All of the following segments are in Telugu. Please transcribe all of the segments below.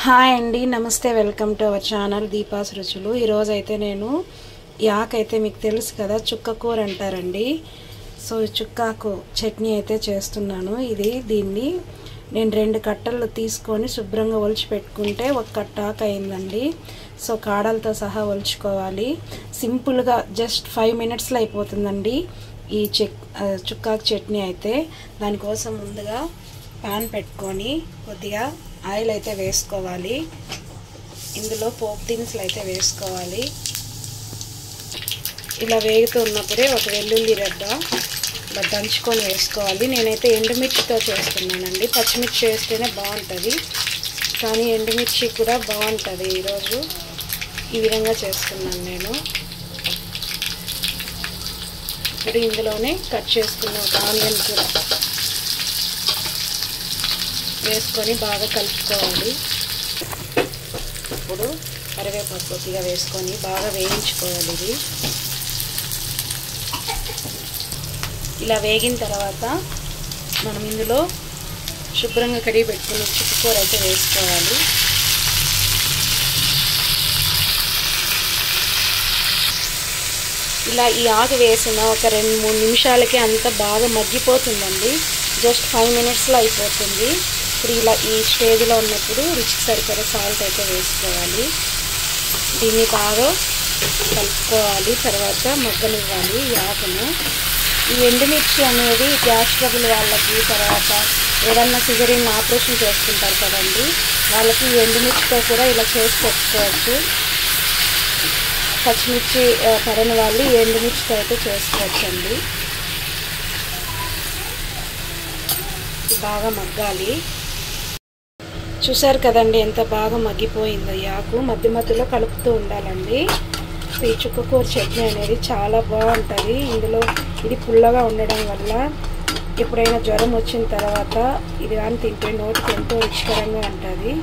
హాయ్ అండి, నమస్తే. Welcome to our channel Deepa's రుచులు. ఈరోజు అయితే నేను యాకైతే మీకు తెలుసు కదా, చుక్క కూర అంటారండి. సో చుక్కాకు చట్నీ అయితే చేస్తున్నాను. దీన్ని నేను 2 కట్టలు తీసుకొని శుభ్రంగా ఒలిచి పెట్టుకుంటే 1 కట్ట ఆకు అయిందండి. సో కాడలతో సహా ఒలుచుకోవాలి. సింపుల్గా జస్ట్ 5 మినిట్స్లో అయిపోతుందండి ఈ చుక్కాకు చట్నీ అయితే. దానికోసం ముందుగా పాన్ పెట్టుకొని కొద్దిగా ఆయిల్ అయితే వేసుకోవాలి. ఇందులో పోపు దినుసులు అయితే వేసుకోవాలి. ఇలా వేగుతూ ఉన్నప్పుడే ఒక వెల్లుల్లి రెబ్బ ఇలా దంచుకొని వేసుకోవాలి. నేనైతే ఎండుమిర్చితో చేస్తున్నానండి. పచ్చిమిర్చి వేస్తేనే బాగుంటుంది, కానీ ఎండుమిర్చి కూడా బాగుంటుంది. ఈరోజు ఈ విధంగా చేస్తున్నాను నేను. ఇప్పుడు ఇందులోనే కట్ చేసుకున్న ఒక ఆనియన్ కూడా వేసుకొని బాగా కలుపుకోవాలి. ఇప్పుడు కరివేపాకు కొద్దిగా వేసుకొని బాగా వేయించుకోవాలి. ఇది ఇలా వేగిన తర్వాత మనం ఇందులో శుభ్రంగా కడిగి పెట్టుకుని చుక్కకూర అయితే వేసుకోవాలి. ఇలా ఈ ఆకు వేసిన ఒక 2-3 నిమిషాలకి అంతా బాగా మగ్గిపోతుందండి. జస్ట్ 5 మినిట్స్లో అయిపోతుంది. ఇప్పుడు ఇలా ఈ స్టేజ్లో ఉన్నప్పుడు రుచికి సరిపడా సాల్ట్ అయితే వేసుకోవాలి. దీన్ని బాగా కలుపుకోవాలి. తర్వాత మగ్గనివ్వాలి ఈ ఆకును. ఈ ఎండుమిర్చి అనేది గ్యాస్ ట్రబుల్ వాళ్ళకి, తర్వాత ఏదన్నా సిజరీన్ ఆపరేషన్ చేసుకుంటారు కదండి, వాళ్ళకి ఈ ఎండుమిర్చితో కూడా ఇలా చేసి పెట్టుకోవచ్చు. పచ్చిమిర్చి పడని వాళ్ళు ఈ ఎండుమిర్చితో అయితే చేసుకోవచ్చండి. బాగా మగ్గాలి. చూసారు కదండి ఎంత బాగా మగ్గిపోయిందో ఈ ఆకు. మధ్య మధ్యలో కలుపుతూ ఉండాలండి. ఈ చుక్కకూర చట్నీ అనేది చాలా బాగుంటుంది. ఇందులో ఇది పుల్లగా ఉండడం వల్ల ఎప్పుడైనా జ్వరం వచ్చిన తర్వాత ఇది కానీ తింటే నోటికి ఎంతో రుచికరంగా ఉంటుంది.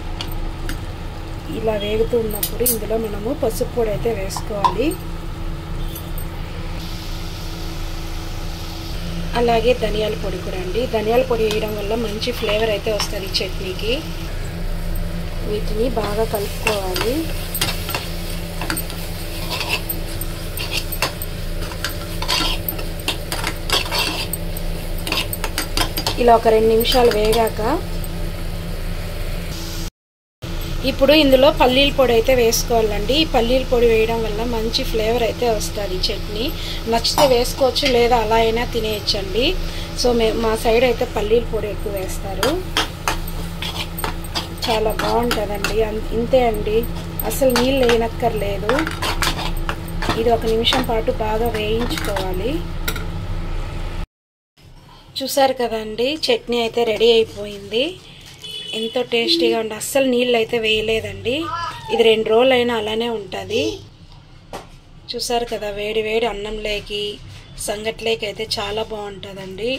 ఇలా వేగుతూ ఉన్నప్పుడు ఇందులో మనము పసుపు పొడి అయితే వేసుకోవాలి. అలాగే ధనియాల పొడి కూడా అండి. ధనియాల పొడి వేయడం వల్ల మంచి ఫ్లేవర్ అయితే వస్తుంది చట్నీకి. వీటిని బాగా కలుపుకోవాలి. ఇలా ఒక 2 నిమిషాలు వేగాక ఇప్పుడు ఇందులో పల్లీల పొడి అయితే వేసుకోవాలండి. ఈ పల్లీల పొడి వేయడం వల్ల మంచి ఫ్లేవర్ అయితే వస్తుంది చట్నీ. నచ్చితే వేసుకోవచ్చు, లేదా అలా అయినా తినేయచ్చండి. సో మా సైడ్ అయితే పల్లీల పొడి ఎక్కువ వేస్తారు. చాలా బాగుంటుందండి. ఇంతే అండి, అసలు నీళ్ళు వేయనక్కర్లేదు. ఇది 1 నిమిషం పాటు బాగా వేయించుకోవాలి. చూసారు కదండి, చట్నీ అయితే రెడీ అయిపోయింది. ఎంతో టేస్టీగా ఉండి అస్సలు నీళ్ళు అయితే వేయలేదండి. ఇది 2 రోజులైనా అలానే ఉంటుంది. చూసారు కదా, వేడి వేడి అన్నంలోకి, సంగట్లోకి అయితే చాలా బాగుంటుందండి.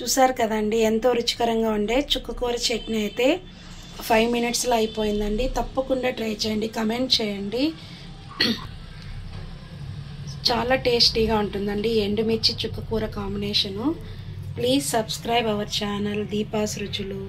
చూసారు కదండి, ఎంతో రుచికరంగా ఉండే చుక్కకూర చట్నీ అయితే 5 మినిట్స్లో అయిపోయిందండి. తప్పకుండా ట్రై చేయండి, కమెంట్ చేయండి. చాలా టేస్టీగా ఉంటుందండి ఎండుమిర్చి చుక్కకూర combination. Please subscribe our channel Deepa's రుచులు.